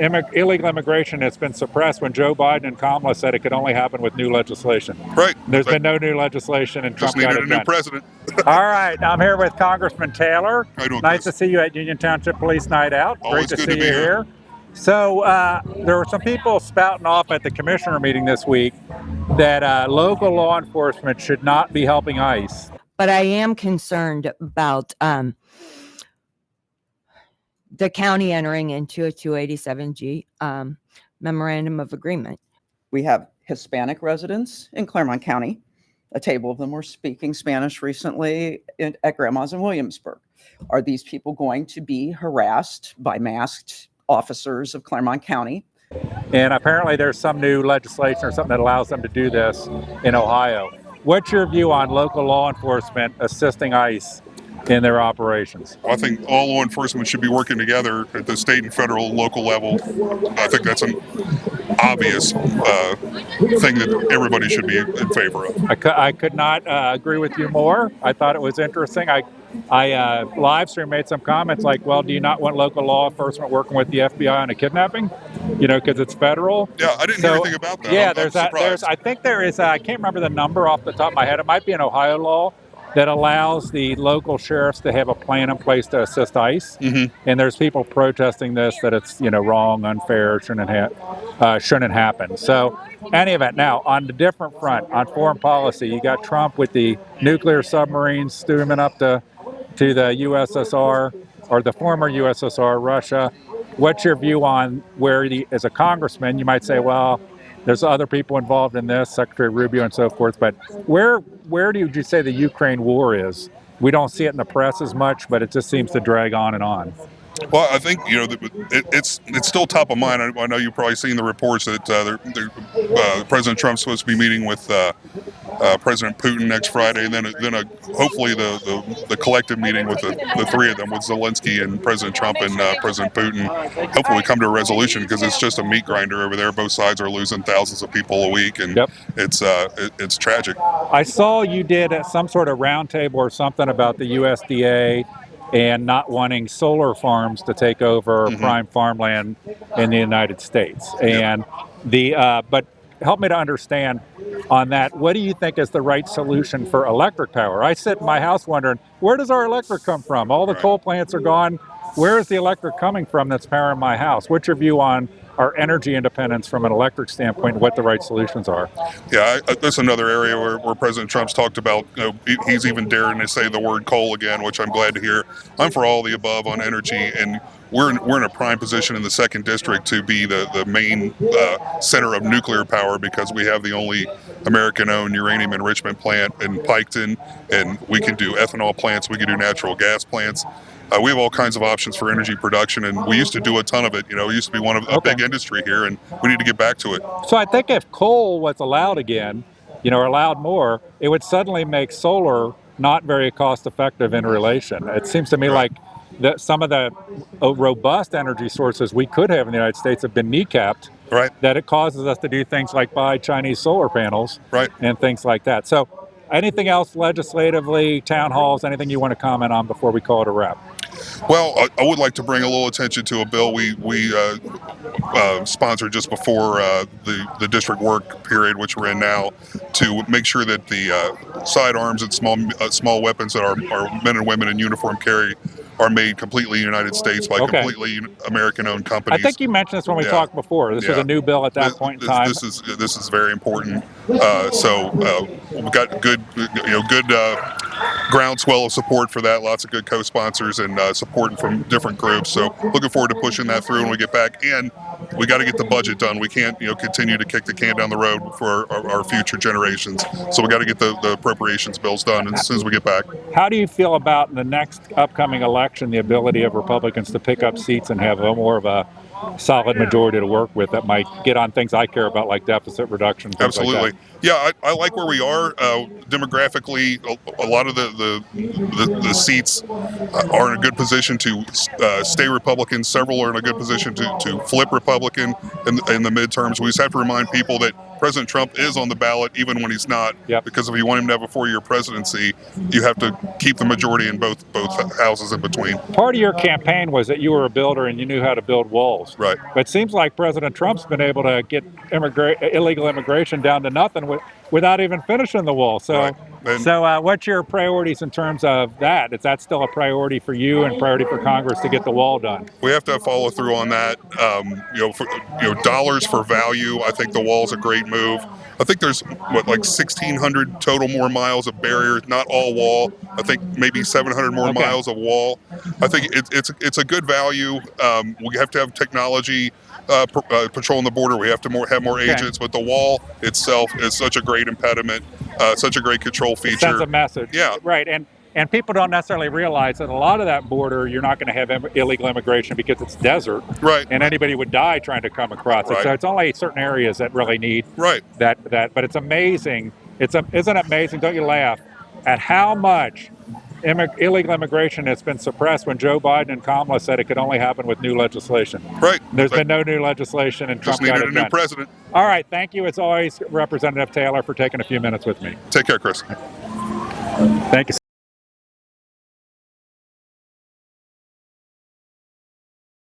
illegal immigration has been suppressed when Joe Biden and Kamala said it could only happen with new legislation. Right. There's been no new legislation, and Trump just needed got it a new done. president. All right, I'm here with Congressman Taylor. How you doing, nice Chris? to see you at Union Township Police Night Out. Always Great to good see to you be here. So there were some people spouting off at the commissioner meeting this week that local law enforcement should not be helping ICE. But I am concerned about the county entering into a 287G memorandum of agreement. We have Hispanic residents in Claremont County. A table of them were speaking Spanish recently at Grandma's in Williamsburg. Are these people going to be harassed by masked officers of Claremont County? And apparently there's some new legislation or something that allows them to do this in Ohio. What's your view on local law enforcement assisting ICE in their operations? I think all law enforcement should be working together at the state and federal and local level. I think that's an obvious thing that everybody should be in favor of. I could not agree with you more. I thought it was interesting. I live stream made some comments like, well, do you not want local law enforcement working with the FBI on a kidnapping? You know, because it's federal. Yeah, I didn't hear anything about that. Yeah, I think there is, I can't remember the number off the top of my head. It might be an Ohio law that allows the local sheriffs to have a plan in place to assist ICE. Mm-hmm. And there's people protesting this, that it's, wrong, unfair, shouldn't happen. So any event. Now, on the different front, on foreign policy, you got Trump with the nuclear submarines steaming up to the USSR, or the former USSR, Russia. What's your view on where, as a congressman, you might say, well, there's other people involved in this, Secretary Rubio and so forth, but where do you say the Ukraine war is? We don't see it in the press as much, but it just seems to drag on and on. Well, I think it's still top of mind. I know you've probably seen the reports that President Trump's supposed to be meeting with President Putin next Friday, and then hopefully the collective meeting with the three of them, with Zelensky and President Trump and President Putin. Hopefully we come to a resolution, because it's just a meat grinder over there. Both sides are losing thousands of people a week, and it's tragic. I saw you did some sort of roundtable or something about the USDA and not wanting solar farms to take over prime farmland in the United States. And but help me to understand on that, what do you think is the right solution for electric power? I sit in my house wondering, where does our electric come from? All the coal plants are gone. Where is the electric coming from that's powering my house? What's your view on our energy independence from an electric standpoint, and what the right solutions are? Yeah, that's another area where President Trump's talked about, he's even daring to say the word coal again, which I'm glad to hear. I'm for all the above on energy, and we're in a prime position in the 2nd District to be the main center of nuclear power, because we have the only American-owned uranium enrichment plant in Piketon, and we can do ethanol plants, we can do natural gas plants. We have all kinds of options for energy production, and we used to do a ton of it. It used to be one of a big industry here, and we need to get back to it. So I think if coal was allowed again, or allowed more, it would suddenly make solar not very cost effective in relation. It seems to me like that some of the robust energy sources we could have in the United States have been kneecapped. Right. That it causes us to do things like buy Chinese solar panels. Right. And things like that. So anything else legislatively, town halls, anything you want to comment on before we call it a wrap? Well, I would like to bring a little attention to a bill we sponsored just before the district work period, which we're in now, to make sure that the sidearms and small weapons that our men and women in uniform carry are made completely in the United States by completely American-owned companies. I think you mentioned this when we talked before. This was a new bill at that point in time. This is very important. So we've got good groundswell of support for that. Lots of good co-sponsors and support from different groups. So looking forward to pushing that through when we get back. And we got to get the budget done. We can't continue to kick the can down the road for our future generations. So we got to get the appropriations bills done as soon as we get back. How do you feel about the next upcoming election, the ability of Republicans to pick up seats and have more of a solid majority to work with that might get on things I care about, like deficit reduction? Absolutely. Like yeah, I like where we are. Demographically, a lot of the seats are in a good position to stay Republican. Several are in a good position to flip Republican in the midterms. We just have to remind people that President Trump is on the ballot even when he's not. Yep. Because if you want him to have a 4-year presidency, you have to keep the majority in both houses in between. Part of your campaign was that you were a builder and you knew how to build walls. Right. But it seems like President Trump's been able to get illegal immigration down to nothing without even finishing the wall. So, Right. what's your priorities in terms of that? Is that still a priority for you and priority for Congress to get the wall done? We have to follow through on that. Dollars for value. I think the wall's a great move. I think there's like 1,600 total more miles of barriers, not all wall. I think maybe 700 more miles of wall. I think it's a good value. We have to have technology patrolling the border. We have to have more agents, but the wall itself is such a great impediment, such a great control feature. It sends a message. Yeah. Right. And people don't necessarily realize that a lot of that border, you're not going to have illegal immigration because it's desert. Right. And anybody would die trying to come across it. Right. So it's only certain areas that really need Right. that. But it's amazing. Isn't it amazing? Don't you laugh at how much illegal immigration has been suppressed when Joe Biden and Kamala said it could only happen with new legislation. Right. There's been no new legislation, and Trump Just needed got it a new done. president. All right. Thank you, as always, Representative Taylor, for taking a few minutes with me. Take care, Chris. Thank you.